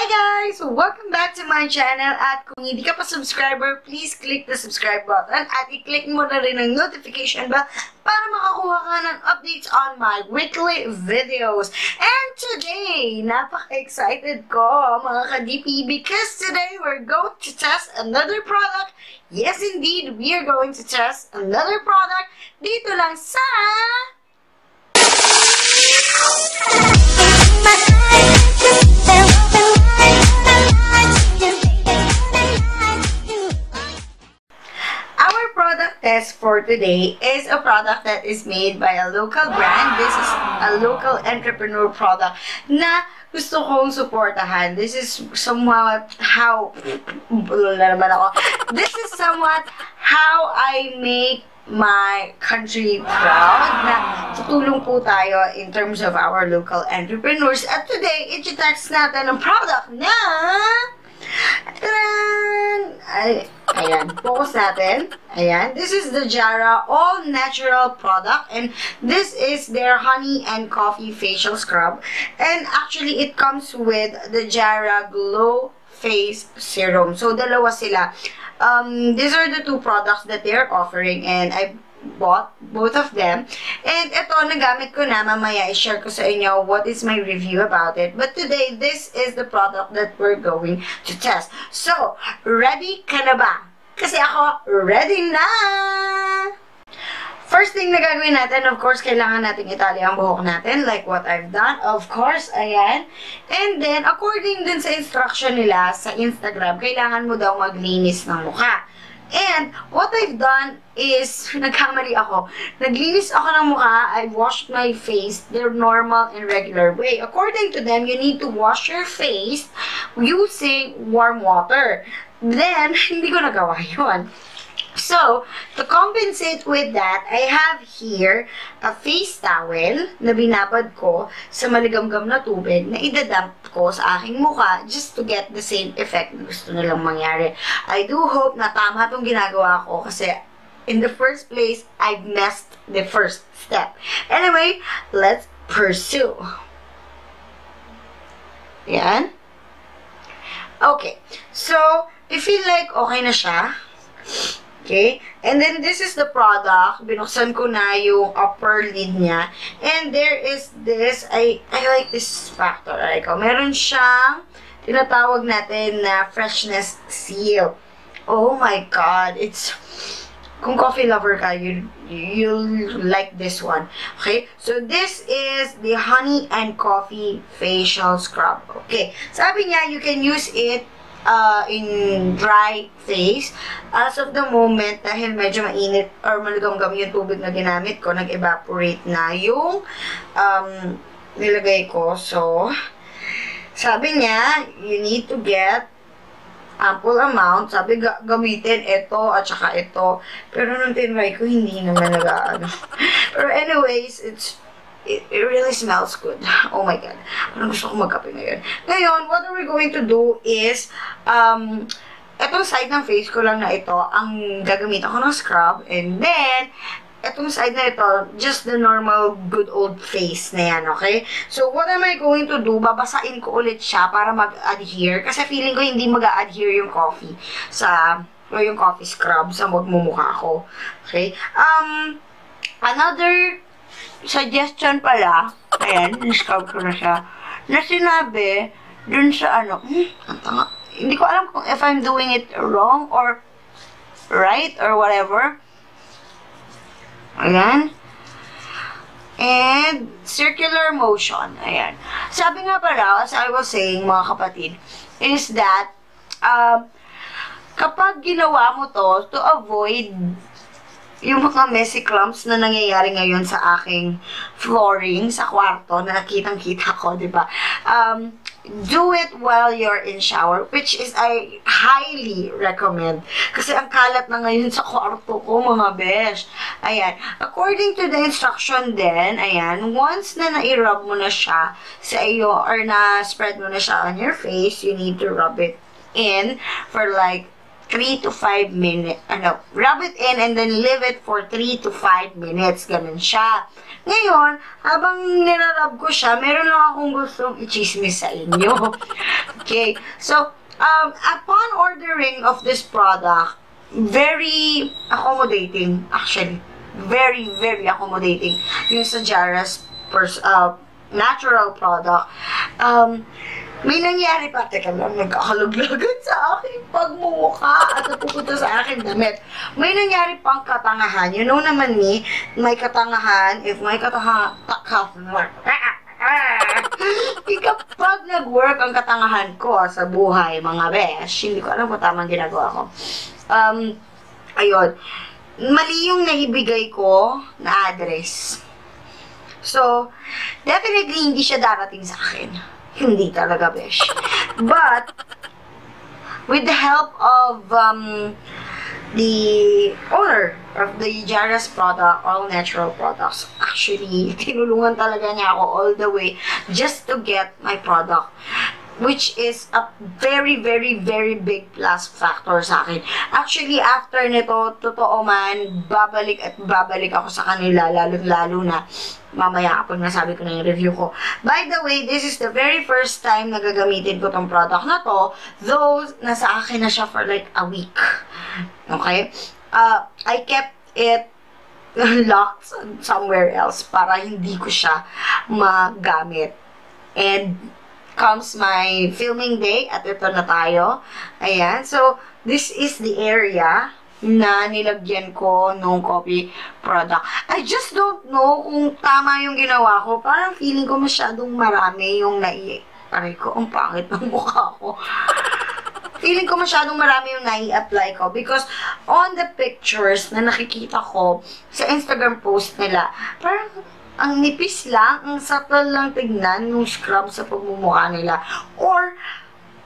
guys! Welcome back to my channel at kung hindi ka pa subscriber, please click the subscribe button at i-click mo na rin ang notification bell para makakuha ka ng updates on my weekly videos. And today, napaka-excited ko mga ka-DP because today we're going to test another product. Yes indeed, we are going to test another product dito lang sa test for today is a product that is made by a local brand. This is a local entrepreneur product na gusto kong supportahan. This is somewhat how this is somewhat how I make my country proud na tutulong po tayo in terms of our local entrepreneurs. At today, i-test natin ang product na ayan, focus natin. Ayan, this is the Jara All Natural product and this is their honey and coffee facial scrub. And actually, it comes with the Jara Glow Face Serum. So, dalawa sila. These are the two products that they're offering and I bought both of them. And ito, nagamit ko na. Mamaya, i-share ko sa inyo what is my review about it. But today, this is the product that we're going to test. So, ready ka na ba? Kasi ako, ready na! First thing na gagawin natin, of course, kailangan natin itali ang buhok natin, like what I've done. Of course, ayan. And then, according din sa instruction nila sa Instagram, kailangan mo daw maglinis ng mukha. And, what I've done is, nagkamali ako. Naglinis ako ng mukha, I washed my face their normal and regular way. According to them, you need to wash your face using warm water. Then, hindi ko nagawa yun. So, to compensate with that, I have here a face towel na binabad ko sa maligamgam na tubig na idadump ko sa aking mukha just to get the same effect na gusto nilang mangyari. I do hope na tama itong ginagawa ko kasi in the first place, I messed the first step. Anyway, let's pursue. Yan. Okay. So, I feel like okay na siya. Okay? And then, this is the product. Binuksan ko na yung upper lid niya. And there is this, I like this factor. Meron siyang tinatawag natin na freshness seal. Oh my God. It's, kung coffee lover ka, you'll like this one. Okay? So, this is the honey and coffee facial scrub. Okay? Sabi niya, you can use it in dry face. As of the moment, dahil medyo mainit or maligamgam yung tubig na ginamit ko, nag-evaporate na yung nilagay ko. So, sabi niya, you need to get ample amount. Sabi, gamitin ito at saka ito. Pero nung tinry ko, hindi naman nag-ano. Pero anyways, it really smells good. Oh my God. Parang gusto ko magkape ngayon. Ngayon, what are we going to do is, etong side ng face ko lang na ito, ang gagamitan ko ng scrub. And then, etong side na ito, just the normal good old face na yan, okay? So, what am I going to do? Babasain ko ulit siya para mag-adhere. Kasi feeling ko hindi mag-adhere yung coffee o yung coffee scrub sa magmumukha ko. Okay? Another suggestion pala, ayan, in-scrub ko na siya, na sinabi dun sa hindi ko alam kung if I'm doing it wrong or right or whatever. Ayan. And circular motion. Ayan. Sabi nga pala, as I was saying, mga kapatid, is that kapag ginawa mo to avoid yung mga messy clumps na nangyayari ngayon sa aking flooring sa kwarto na nakitang-kita ko, di ba? Do it while you're in shower, which is I highly recommend. Kasi ang kalat na ngayon sa kwarto ko, mga besh. Ayan. According to the instruction din, ayan, once na na-rub mo na siya sa iyo or na-spread mo na siya on your face, you need to rub it in for like 3 to 5 minutes. Rub it in and then leave it for 3 to 5 minutes. Ganun siya. Ngayon, habang nirarab ko siya, meron lang akong gustong i-chismis sa inyo. Okay, so, upon ordering of this product, very accommodating, actually. Very, very accommodating. Yung sa Jara's natural product. May nangyari pa, teka lang, nagkakalaglagan sa aking pagmumukha at napupunta sa aking damit. May nangyari pang katangahan. You know naman me, may katangahan, if may katangahan, kapag nag-work ang katangahan ko sa buhay, mga besh, hindi ko alam kung tamang ginagawa ko. Ayun, mali yung naibigay ko na address. So, definitely hindi siya darating sa akin. Hindi talaga, besh. But, with the help of the owner of the Jara's product, all natural products, actually, tinulungan talaga niya ako all the way just to get my product, which is a very, very, very big plus factor sa akin. Actually, after nito, totoo man, babalik at babalik ako sa kanila, lalo-lalo na mamaya kapag nasabi ko na yung review ko. By the way, this is the very first time na gagamitin ko tong product na to, though nasa akin na siya for like a week. Okay? I kept it locked somewhere else para hindi ko siya magamit. And comes my filming day at ito na tayo. Ayan. So, this is the area na nilagyan ko nung coffee product. I just don't know kung tama yung ginawa ko. Parang feeling ko masyadong marami yung aray ko, ang pangit ng mukha ko. Feeling ko masyadong marami yung nai-apply ko because on the pictures na nakikita ko sa Instagram post nila, parang ang nipis lang, ang subtle lang tignan yung scrub sa pagmumukha nila. Or,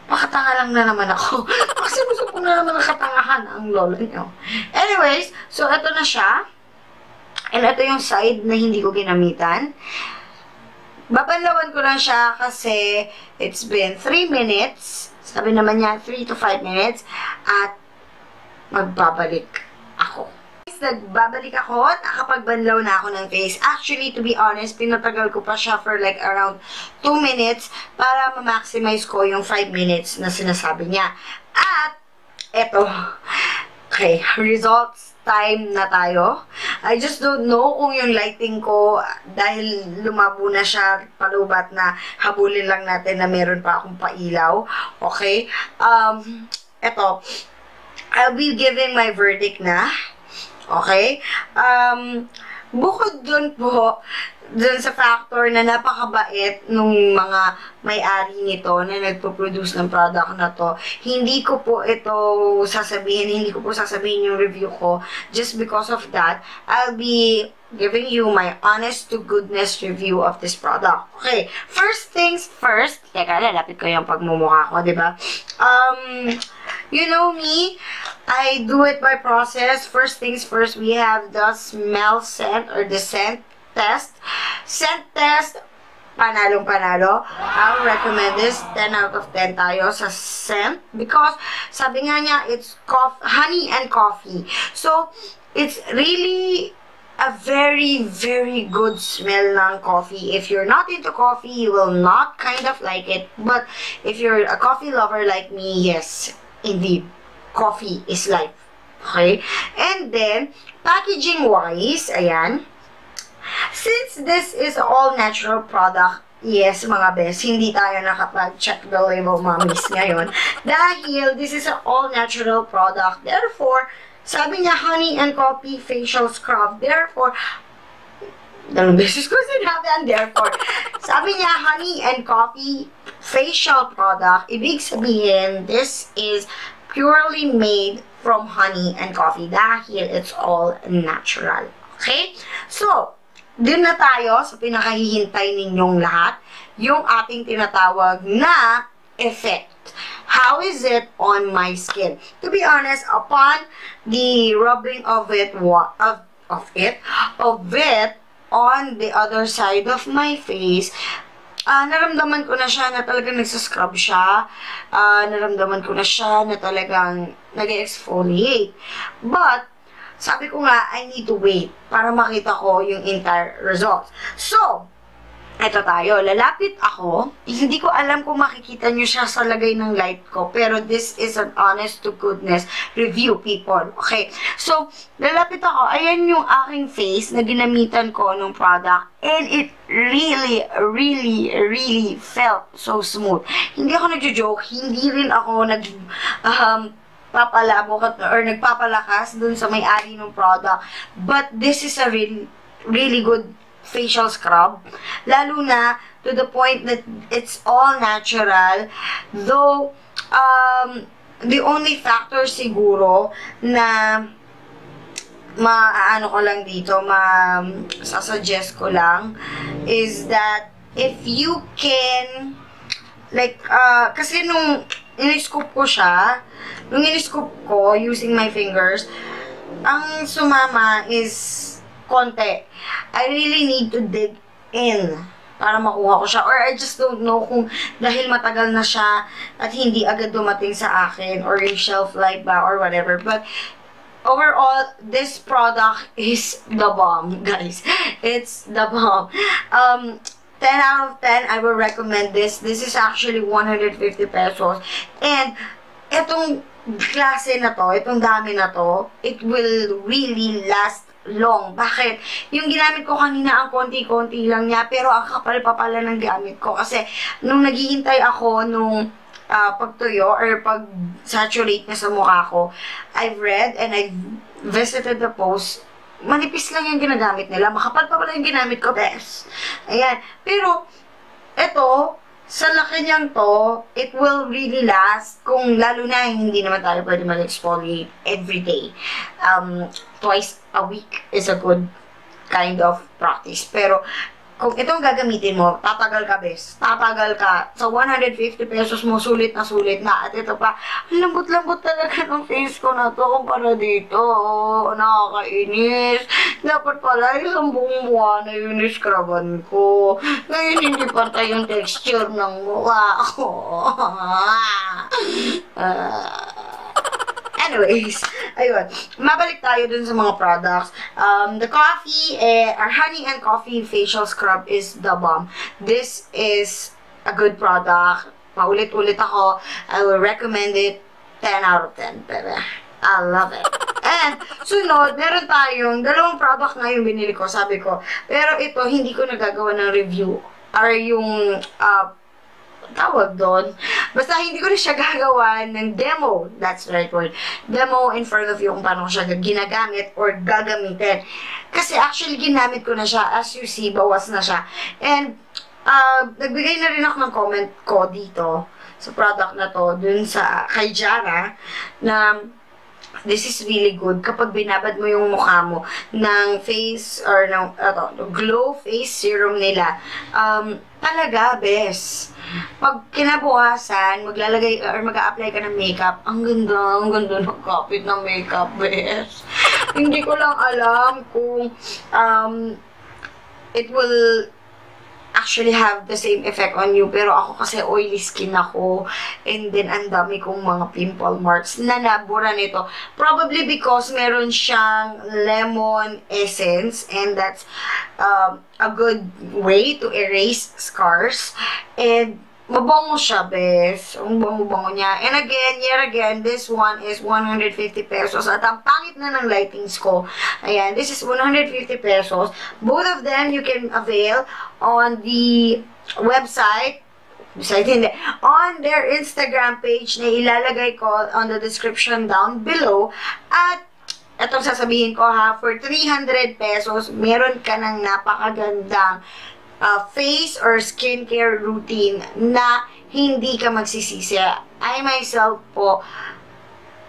pakatanga lang na naman ako. Kasi gusto ko na naman nakatangahan ang lola nyo. Anyways, so ito na siya. And ito yung side na hindi ko ginamitan. Babanlawan ko lang siya kasi it's been 3 minutes. Sabi naman niya, 3 to 5 minutes. At magbabalik ako. Nagbabalik ako at nakapagbanlaw na ako ng face. Actually, to be honest, pinatagal ko pa siya for like around 2 minutes para ma-maximize ko yung 5 minutes na sinasabi niya. At, eto. Okay, results time na tayo. I just don't know kung yung lighting ko, dahil lumabo na siya, palubat na habulin lang natin na meron pa akong pailaw. Okay? Eto. I'll be giving my verdict na. Okay? Bukod dun po, dun sa factor na napakabait nung mga may-ari nito na nagpo-produce ng product na to, hindi ko po sasabihin yung review ko. Just because of that, I'll be giving you my honest to goodness review of this product. Okay, first things first, teka, lalapit ko yung pagmumukha ko, diba? You know me, I do it by process. First things first, we have the smell scent or the scent test. Scent test, panalong-panalo. I'll recommend this. 10 out of 10 tayo sa scent. Because, sabi nga niya, it's honey and coffee. So, it's really a very, very good smell ng coffee. If you're not into coffee, you will not kind of like it. But, if you're a coffee lover like me, yes, indeed, coffee is life. Okay? And then, packaging-wise, ayan. Since this is all natural product, yes, mga best, hindi tayo nakapag-check the label mommies ngayon. Dahil, this is an all natural product. Therefore, sabi niya, honey and coffee facial scrub. Therefore, dalawang beses ko sinabi ang therefore. Sabi niya, honey and coffee facial product. Ibig sabihin, this is purely made from honey and coffee dahil it's all natural. Okay? So, din na tayo sa pinakahihintay ninyong lahat, yung ating tinatawag na effect. How is it on my skin? To be honest, upon the rubbing of it on the other side of my face, naramdaman ko na siya na talagang nagsascrub siya. Naramdaman ko na siya na talagang nag-exfoliate. But, sabi ko nga, I need to wait para makita ko yung entire results. So, Eto tayo, lalapit ako. Hindi ko alam kung makikita nyo siya sa lagay ng light ko. Pero this is an honest to goodness review, people. Okay, so, lalapit ako. Ayan yung aking face na ginamitan ko ng product. And it really, really, really felt so smooth. Hindi ako nagjo-joke. Hindi rin ako papalabok or nagpapalakas dun sa may-ari ng product. But this is a really good facial scrub, lalo na to the point that it's all natural, though the only factor siguro na maano ko lang dito, sasuggest ko lang is that if you can like kasi nung in-scoop ko siya, using my fingers, ang sumama is konti. I really need to dig in para makuha ko siya. Or I just don't know kung dahil matagal na siya at hindi agad dumating sa akin or yung shelf life ba or whatever. But overall, this product is the bomb, guys. It's the bomb. 10 out of 10, I will recommend this. This is actually 150 pesos. And itong klase na to, itong dami na to, it will really last long. Bakit? Yung ginamit ko kanina, ang konti-konti lang niya, pero ang kapal-papala ng gamit ko. Kasi, nung naghihintay ako nung pagtuyo or pag-saturate niya sa mukha ko, I've read and I've visited the post, manipis lang yung ginagamit nila. Makapal pa pala yung ginamit ko, best. Ayan. Pero, eto, sa laki niyang to, it will really last kung lalo na hindi naman tayo pwede mag-exfoliate every day. Twice a week is a good kind of practice. Pero, kung itong gagamitin mo, tatagal ka, bes. Tatagal ka. Sa 150 pesos mo, sulit na. At ito pa, lambot-lambot talaga ng face ko na to kumpara dito. Nakakainis. Dapat pala, isang buong buwan na yung niskraban ko. Ngayon, hindi pantay yung texture ng mukha ko. Anyways, ayun. Mabalik tayo dun sa mga products. The coffee, our honey and coffee facial scrub is the bomb. This is a good product. Paulit-ulit ako. I will recommend it 10 out of 10. Pero, I love it. And, sunod, meron tayong dalawang product na yung binili ko, sabi ko. Pero ito, hindi ko nagagawa ng review. Or yung, tawag doon. Basta hindi ko na siya gagawa ng demo. That's the right word. Demo in front of you kung paano ko siya ginagamit or gagamitin. Kasi actually ginamit ko na siya. As you see, bawas na siya. And nagbigay na rin ako ng comment ko dito sa product na to dun sa kay Jara na this is really good kapag binabad mo yung mukha mo ng face or ng glow face serum nila. Talaga, best. Pag kinabukasan, maglalagay or mag-a-apply ka ng makeup, ang ganda ng kapit ng makeup, best. Hindi ko lang alam kung it will actually have the same effect on you. Pero ako kasi oily skin ako. And then, ang dami kong mga pimple marks na nabura nito. Probably because meron siyang lemon essence. And that's a good way to erase scars. And mabango siya, bes. Ang bango-bango niya. And again, yet again, this one is 150 pesos. At ang pangit na ng lightings ko. Ayan, this is 150 pesos. Both of them you can avail on the website. On their Instagram page na ilalagay ko on the description down below. At etong sasabihin ko ha, for 300 pesos, meron ka ng napakagandang face or skincare routine na hindi ka magsisisi. I myself po,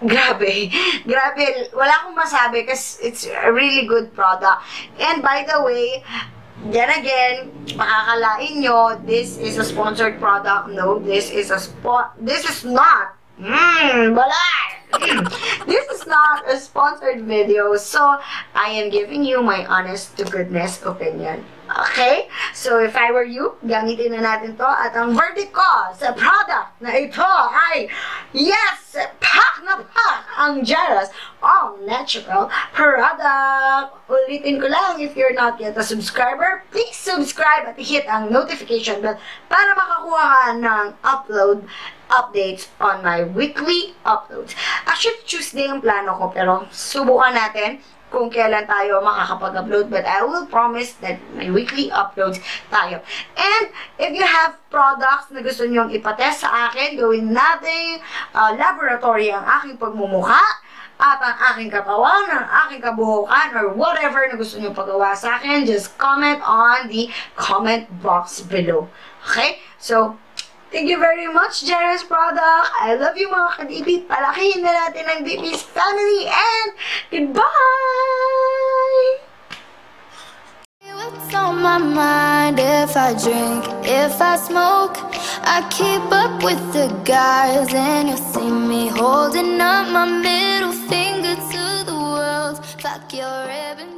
grabe, wala akong masabi kasi it's a really good product. And by the way, then again, makakalain nyo, this is a sponsored product. No, this is not this is not a sponsored video, so I am giving you my honest to goodness opinion. Okay? So, if I were you, gamitin na natin to. At ang verdict ko sa product na ito ay, yes, pack na pack ang Jaros all-natural product. Ulitin ko lang, if you're not yet a subscriber, please subscribe at hit ang notification bell para makakuha ka ng updates on my weekly uploads. Actually, Tuesday ang plano ko, pero subukan natin kung kailan tayo makakapag-upload, but I will promise that may weekly uploads tayo. And if you have products na gusto nyong ipatest sa akin, gawin natin laboratory ang aking pagmumukha at ang aking katawan, ang aking kabuhukan, or whatever na gusto nyong pagawa sa akin, just comment on the comment box below. Okay? So, thank you very much, Jaros Product. I love you, mga ka-DP. Palakihin na natin ang DP's family, and goodbye! What's on my mind? If I drink, if I smoke, I keep up with the guys, and you'll see me holding up my middle finger to the world. Fuck your ribbon.